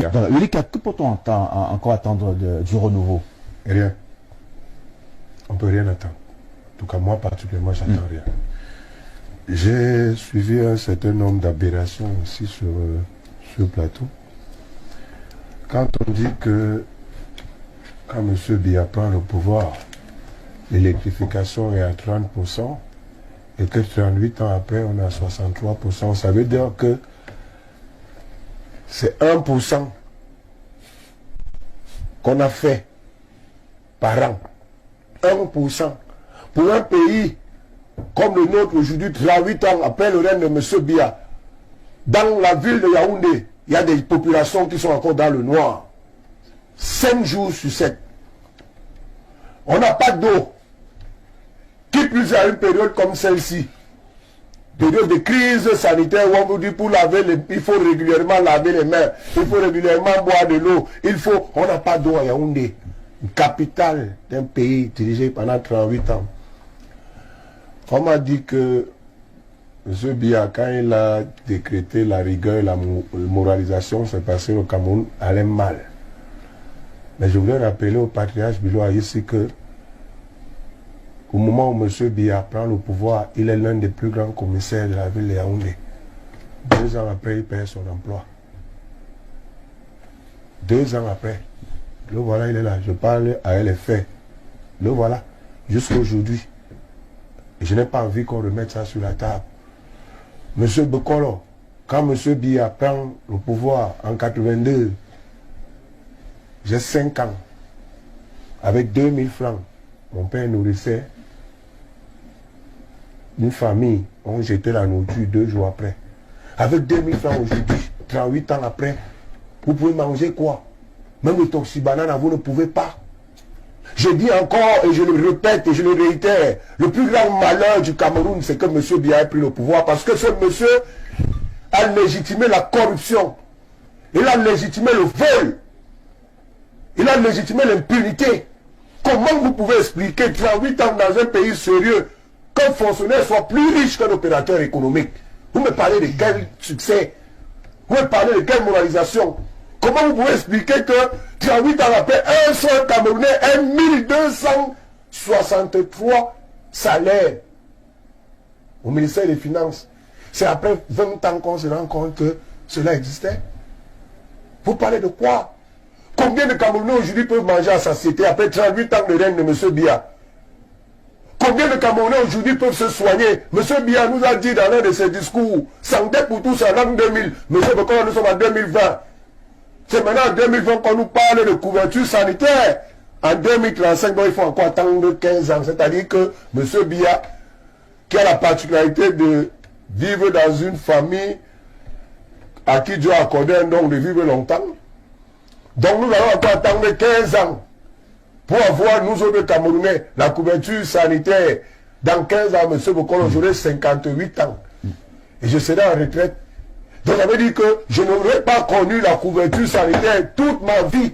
Dans le cas, que peut-on encore attendre du renouveau? Rien. On ne peut rien attendre. En tout cas, moi particulièrement, j'attends rien. J'ai suivi un certain nombre d'aberrations aussi sur le plateau. Quand on dit que quand M. Biya prend le pouvoir, l'électrification est à 30% et que 38 ans après, on est à 63%, ça veut dire que c'est 1% qu'on a fait par an. 1%. Pour un pays comme le nôtre aujourd'hui, 38 ans après le règne de M. Biya, dans la ville de Yaoundé, il y a des populations qui sont encore dans le noir. 5 jours sur 7. On n'a pas d'eau. Qui plus à une période comme celle-ci, période de crise sanitaire où on vous dit pour laver il faut régulièrement laver les mains, il faut régulièrement boire de l'eau, on n'a pas d'eau à Yaoundé, une capitale d'un pays dirigé pendant 38 ans. On m'a dit que M. Biya, quand il a décrété la rigueur et la moralisation, c'est passé au Cameroun, allait mal. Mais je voulais rappeler au patriarche Bilo ici que au moment où M. Biya prend le pouvoir, il est l'un des plus grands commissaires de la ville de Yaoundé. 2 ans après, il perd son emploi. 2 ans après. Le voilà, il est là. Je parle à les faits. Le voilà. Jusqu'à aujourd'hui. Et je n'ai pas envie qu'on remette ça sur la table. M. Bokolo, quand M. Biya prend le pouvoir en 82, j'ai 5 ans. Avec 2000 francs, mon père nourrissait une famille. On jetait la nourriture 2 jours après. Avec 2000 francs aujourd'hui, 38 ans après, vous pouvez manger quoi? Même le toxibanana, vous ne pouvez pas. Je dis encore, et je le répète, et je le réitère, le plus grand malheur du Cameroun, c'est que M. Biya ait pris le pouvoir, parce que ce monsieur a légitimé la corruption. Il a légitimé le vol. Il a légitimé l'impunité. Comment vous pouvez expliquer 38 ans dans un pays sérieux qu'un fonctionnaire soit plus riche qu'un opérateur économique? Vous me parlez de quel succès? Vous me parlez de quelle moralisation? Comment vous pouvez expliquer que 38 ans après, un seul Camerounais a 1263 salaires au ministère des Finances? C'est après 20 ans qu'on se rend compte que cela existait. Vous parlez de quoi? Combien de Camerounais aujourd'hui peuvent manger à satiété après 38 ans de règne de M. Biya? Combien de Camerounais aujourd'hui peuvent se soigner? M. Biya nous a dit dans l'un de ses discours, santé pour tous en l'an 2000. M. Bokolo, nous sommes en 2020. C'est maintenant en 2020 qu'on nous parle de couverture sanitaire. En 2035, donc il faut encore attendre 15 ans. C'est-à-dire que M. Biya, qui a la particularité de vivre dans une famille à qui Dieu a accordé un don de vivre longtemps, donc nous allons encore attendre 15 ans pour avoir, nous autres Camerounais, la couverture sanitaire. Dans 15 ans, M. Bokolo, j'aurai 58 ans. Et je serai en retraite. Donc ça veut dire que je n'aurais pas connu la couverture sanitaire toute ma vie.